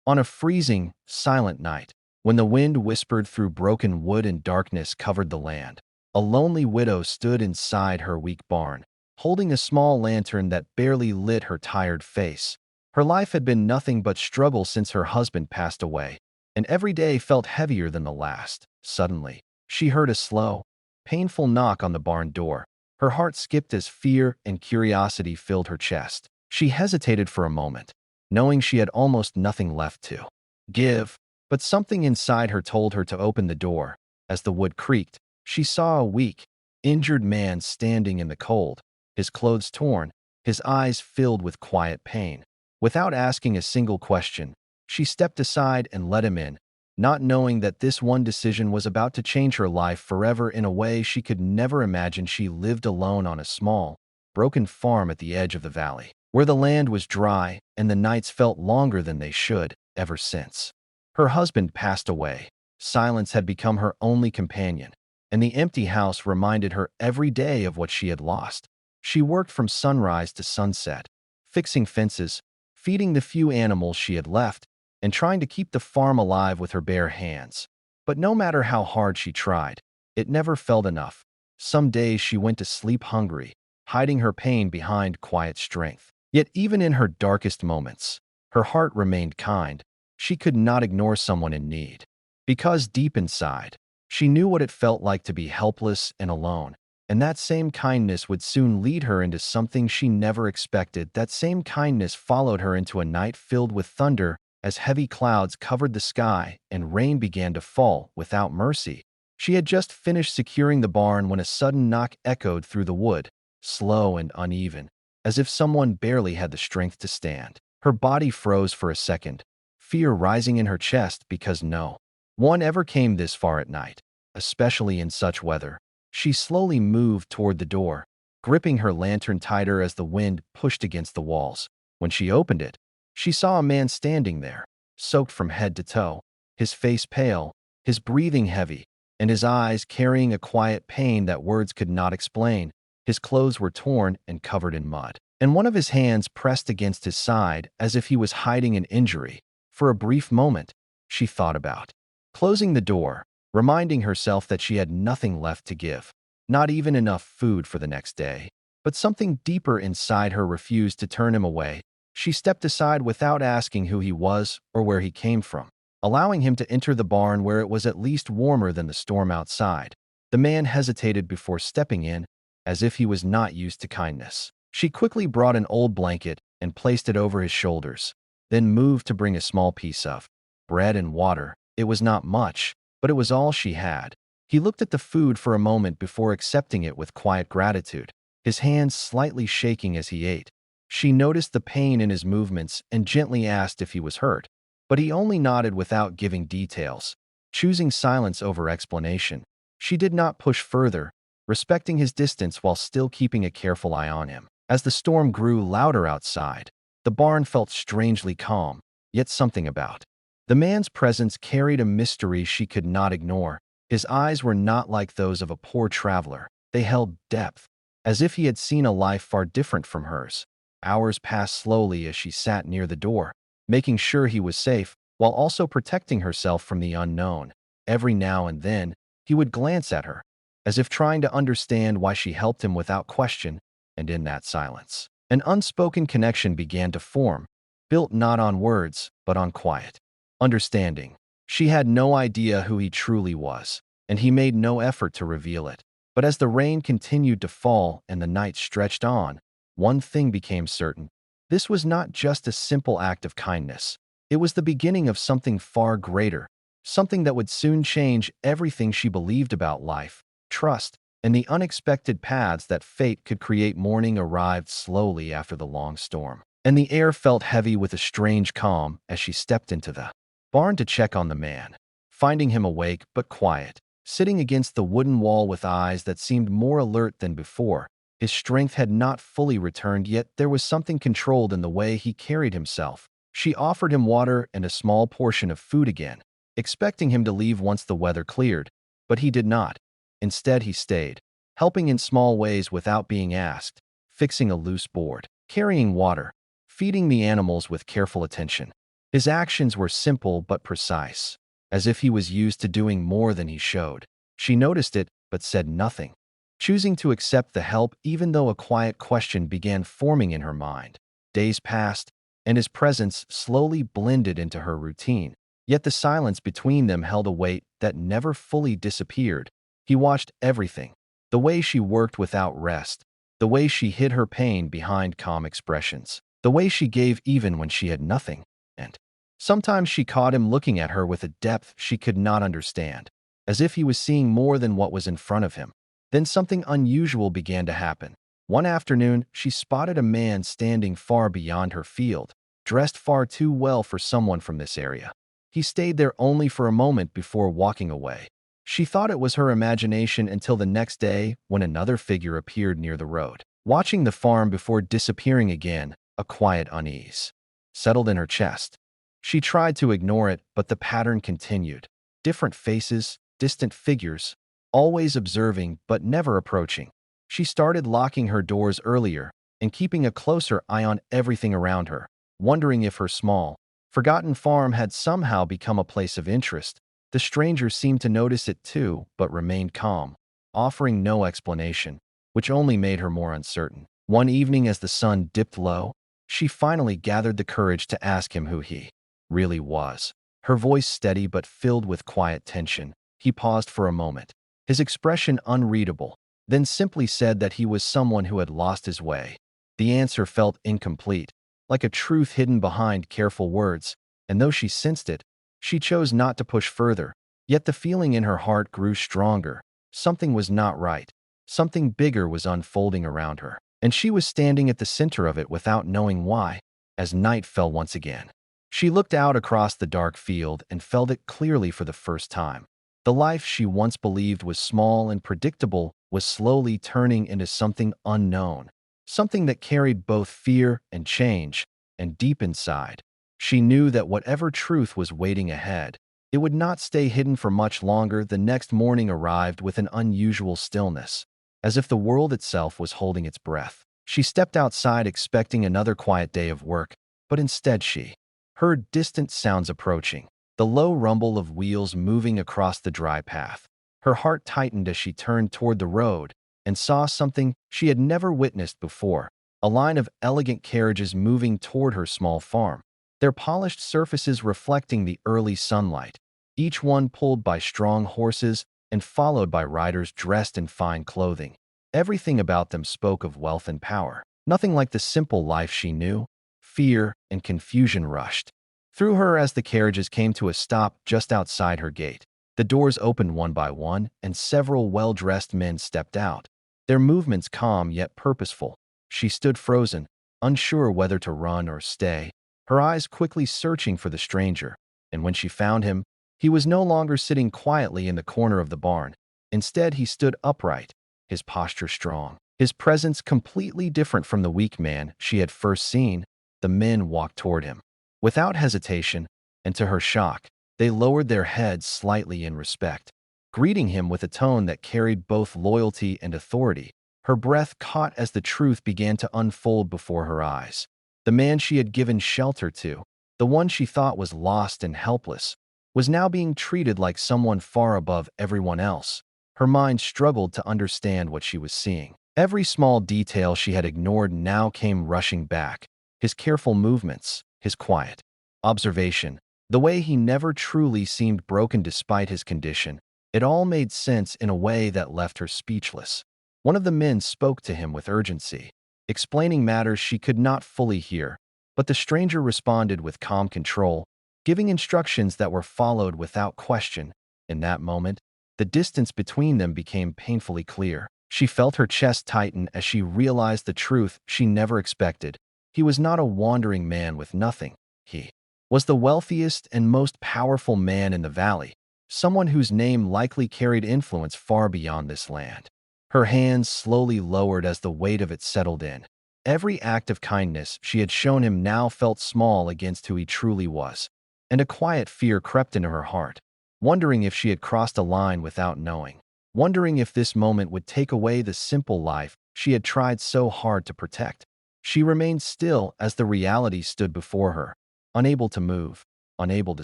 On a freezing, silent night, when the wind whispered through broken wood and darkness covered the land, a lonely widow stood inside her weak barn, holding a small lantern that barely lit her tired face. Her life had been nothing but struggle since her husband passed away, and every day felt heavier than the last. Suddenly, she heard a slow, painful knock on the barn door. Her heart skipped as fear and curiosity filled her chest. She hesitated for a moment, knowing she had almost nothing left to give, but something inside her told her to open the door. As the wood creaked, she saw a weak, injured man standing in the cold, his clothes torn, his eyes filled with quiet pain. Without asking a single question, she stepped aside and let him in, not knowing that this one decision was about to change her life forever in a way she could never imagine. She lived alone on a small, broken farm at the edge of the valley, where the land was dry and the nights felt longer than they should. Ever since her husband passed away, silence had become her only companion, and the empty house reminded her every day of what she had lost. She worked from sunrise to sunset, fixing fences, feeding the few animals she had left, and trying to keep the farm alive with her bare hands. But no matter how hard she tried, it never felt enough. Some days she went to sleep hungry, hiding her pain behind quiet strength. Yet even in her darkest moments, her heart remained kind. She could not ignore someone in need, because deep inside, she knew what it felt like to be helpless and alone. And that same kindness would soon lead her into something she never expected. That same kindness followed her into a night filled with thunder as heavy clouds covered the sky and rain began to fall without mercy. She had just finished securing the barn when a sudden knock echoed through the wood, slow and uneven, as if someone barely had the strength to stand. Her body froze for a second, fear rising in her chest because no one ever came this far at night, especially in such weather. She slowly moved toward the door, gripping her lantern tighter as the wind pushed against the walls. When she opened it, she saw a man standing there, soaked from head to toe, his face pale, his breathing heavy, and his eyes carrying a quiet pain that words could not explain. His clothes were torn and covered in mud, and one of his hands pressed against his side as if he was hiding an injury. For a brief moment, she thought about closing the door, reminding herself that she had nothing left to give, not even enough food for the next day. But something deeper inside her refused to turn him away. She stepped aside without asking who he was or where he came from, allowing him to enter the barn where it was at least warmer than the storm outside. The man hesitated before stepping in, as if he was not used to kindness. She quickly brought an old blanket and placed it over his shoulders, then moved to bring a small piece of bread and water. It was not much, but it was all she had. He looked at the food for a moment before accepting it with quiet gratitude, his hands slightly shaking as he ate. She noticed the pain in his movements and gently asked if he was hurt, but he only nodded without giving details, choosing silence over explanation. She did not push further, respecting his distance while still keeping a careful eye on him. As the storm grew louder outside, the barn felt strangely calm, yet something about the man's presence carried a mystery she could not ignore. His eyes were not like those of a poor traveler. They held depth, as if he had seen a life far different from hers. Hours passed slowly as she sat near the door, making sure he was safe, while also protecting herself from the unknown. Every now and then, he would glance at her, as if trying to understand why she helped him without question, and in that silence, an unspoken connection began to form, built not on words, but on quiet understanding. She had no idea who he truly was, and he made no effort to reveal it. But as the rain continued to fall and the night stretched on, one thing became certain. This was not just a simple act of kindness. It was the beginning of something far greater, something that would soon change everything she believed about life. Trust and the unexpected paths that fate could create. Morning arrived slowly after the long storm, and the air felt heavy with a strange calm as she stepped into the barn to check on the man, finding him awake but quiet, sitting against the wooden wall with eyes that seemed more alert than before. His strength had not fully returned, yet there was something controlled in the way he carried himself. She offered him water and a small portion of food again, expecting him to leave once the weather cleared, but he did not. Instead, he stayed, helping in small ways without being asked, fixing a loose board, carrying water, feeding the animals with careful attention. His actions were simple but precise, as if he was used to doing more than he showed. She noticed it, but said nothing, choosing to accept the help even though a quiet question began forming in her mind. Days passed, and his presence slowly blended into her routine. Yet the silence between them held a weight that never fully disappeared. He watched everything, the way she worked without rest, the way she hid her pain behind calm expressions, the way she gave even when she had nothing. And sometimes she caught him looking at her with a depth she could not understand, as if he was seeing more than what was in front of him. Then something unusual began to happen. One afternoon, she spotted a man standing far beyond her field, dressed far too well for someone from this area. He stayed there only for a moment before walking away. She thought it was her imagination until the next day when another figure appeared near the road. Watching the farm before disappearing again, a quiet unease settled in her chest. She tried to ignore it, but the pattern continued. Different faces, distant figures, always observing but never approaching. She started locking her doors earlier and keeping a closer eye on everything around her, wondering if her small, forgotten farm had somehow become a place of interest. The stranger seemed to notice it too, but remained calm, offering no explanation, which only made her more uncertain. One evening as the sun dipped low, she finally gathered the courage to ask him who he really was. Her voice steady but filled with quiet tension. He paused for a moment, his expression unreadable, then simply said that he was someone who had lost his way. The answer felt incomplete, like a truth hidden behind careful words, and though she sensed it, she chose not to push further. Yet the feeling in her heart grew stronger. Something was not right. Something bigger was unfolding around her, and she was standing at the center of it without knowing why. As night fell once again, she looked out across the dark field and felt it clearly for the first time. The life she once believed was small and predictable was slowly turning into something unknown, something that carried both fear and change, and deep inside, she knew that whatever truth was waiting ahead, it would not stay hidden for much longer. The next morning arrived with an unusual stillness, as if the world itself was holding its breath. She stepped outside expecting another quiet day of work, but instead she heard distant sounds approaching, the low rumble of wheels moving across the dry path. Her heart tightened as she turned toward the road and saw something she had never witnessed before, a line of elegant carriages moving toward her small farm, their polished surfaces reflecting the early sunlight, each one pulled by strong horses and followed by riders dressed in fine clothing. Everything about them spoke of wealth and power. Nothing like the simple life she knew. Fear and confusion rushed through her as the carriages came to a stop just outside her gate. The doors opened one by one, and several well-dressed men stepped out, their movements calm yet purposeful. She stood frozen, unsure whether to run or stay, her eyes quickly searching for the stranger. And when she found him, he was no longer sitting quietly in the corner of the barn. Instead, he stood upright, his posture strong, his presence completely different from the weak man she had first seen. The men walked toward him without hesitation, and to her shock, they lowered their heads slightly in respect, greeting him with a tone that carried both loyalty and authority. Her breath caught as the truth began to unfold before her eyes. The man she had given shelter to, the one she thought was lost and helpless, was now being treated like someone far above everyone else. Her mind struggled to understand what she was seeing. Every small detail she had ignored now came rushing back. His careful movements, his quiet observation, the way he never truly seemed broken despite his condition. It all made sense in a way that left her speechless. One of the men spoke to him with urgency, explaining matters she could not fully hear, but the stranger responded with calm control, giving instructions that were followed without question. In that moment, the distance between them became painfully clear. She felt her chest tighten as she realized the truth she never expected. He was not a wandering man with nothing. He was the wealthiest and most powerful man in the valley, someone whose name likely carried influence far beyond this land. Her hands slowly lowered as the weight of it settled in. Every act of kindness she had shown him now felt small against who he truly was, and a quiet fear crept into her heart, wondering if she had crossed a line without knowing, wondering if this moment would take away the simple life she had tried so hard to protect. She remained still as the reality stood before her, unable to move, unable to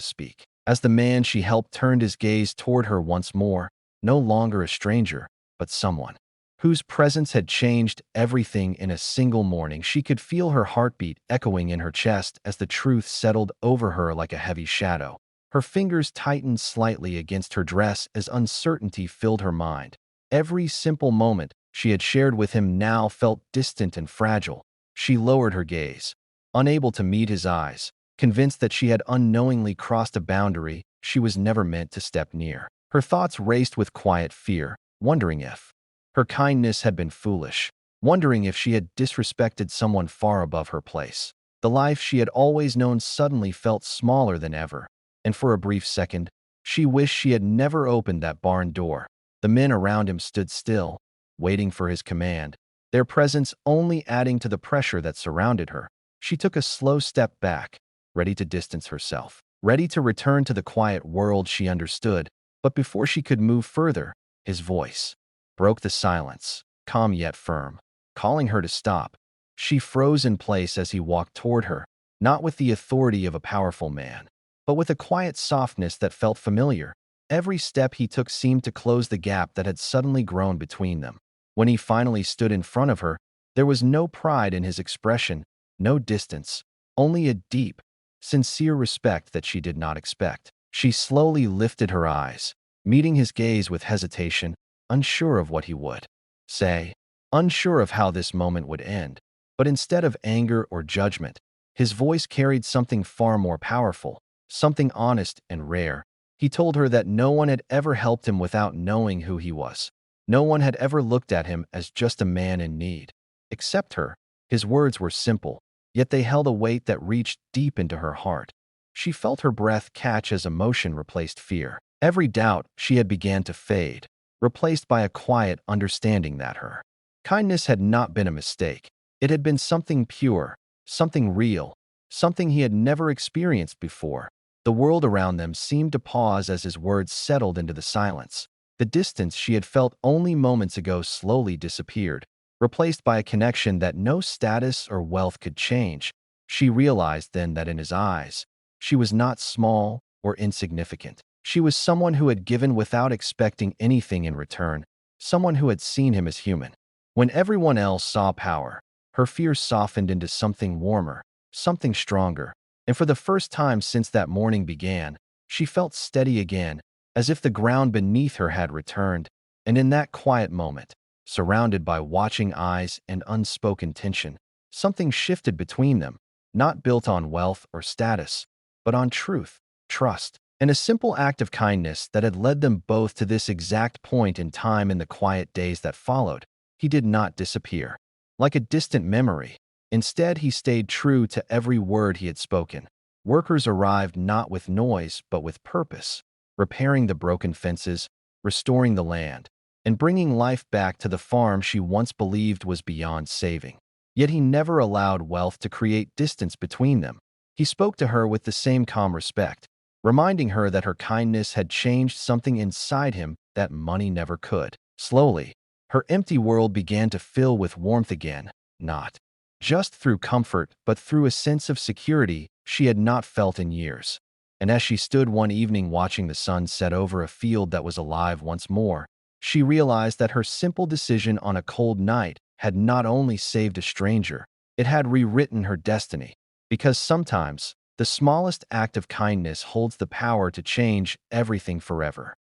speak. As the man she helped turned his gaze toward her once more, no longer a stranger, but someone whose presence had changed everything in a single morning, she could feel her heartbeat echoing in her chest as the truth settled over her like a heavy shadow. Her fingers tightened slightly against her dress as uncertainty filled her mind. Every simple moment she had shared with him now felt distant and fragile. She lowered her gaze, unable to meet his eyes, convinced that she had unknowingly crossed a boundary she was never meant to step near. Her thoughts raced with quiet fear, wondering if her kindness had been foolish, wondering if she had disrespected someone far above her place. The life she had always known suddenly felt smaller than ever, and for a brief second, she wished she had never opened that barn door. The men around him stood still, waiting for his command, their presence only adding to the pressure that surrounded her. She took a slow step back, ready to distance herself, ready to return to the quiet world she understood. But before she could move further, his voice broke the silence, calm yet firm, calling her to stop. She froze in place as he walked toward her, not with the authority of a powerful man, but with a quiet softness that felt familiar. Every step he took seemed to close the gap that had suddenly grown between them. When he finally stood in front of her, there was no pride in his expression, no distance, only a deep, sincere respect that she did not expect. She slowly lifted her eyes, meeting his gaze with hesitation, unsure of what he would say, unsure of how this moment would end. But instead of anger or judgment, his voice carried something far more powerful, something honest and rare. He told her that no one had ever helped him without knowing who he was. No one had ever looked at him as just a man in need. Except her. His words were simple, yet they held a weight that reached deep into her heart. She felt her breath catch as emotion replaced fear. Every doubt she had began to fade, replaced by a quiet understanding that her kindness had not been a mistake. It had been something pure, something real, something he had never experienced before. The world around them seemed to pause as his words settled into the silence. The distance she had felt only moments ago slowly disappeared, replaced by a connection that no status or wealth could change. She realized then that in his eyes, she was not small or insignificant. She was someone who had given without expecting anything in return, someone who had seen him as human. When everyone else saw power, her fear softened into something warmer, something stronger, and for the first time since that morning began, she felt steady again, as if the ground beneath her had returned. And in that quiet moment, surrounded by watching eyes and unspoken tension, something shifted between them, not built on wealth or status, but on truth, trust, and a simple act of kindness that had led them both to this exact point in time. In the quiet days that followed, he did not disappear like a distant memory. Instead, he stayed true to every word he had spoken. Workers arrived not with noise, but with purpose, repairing the broken fences, restoring the land, and bringing life back to the farm she once believed was beyond saving. Yet he never allowed wealth to create distance between them. He spoke to her with the same calm respect, reminding her that her kindness had changed something inside him that money never could. Slowly, her empty world began to fill with warmth again, not just through comfort, but through a sense of security she had not felt in years. And as she stood one evening watching the sun set over a field that was alive once more, she realized that her simple decision on a cold night had not only saved a stranger, it had rewritten her destiny. Because sometimes, the smallest act of kindness holds the power to change everything forever.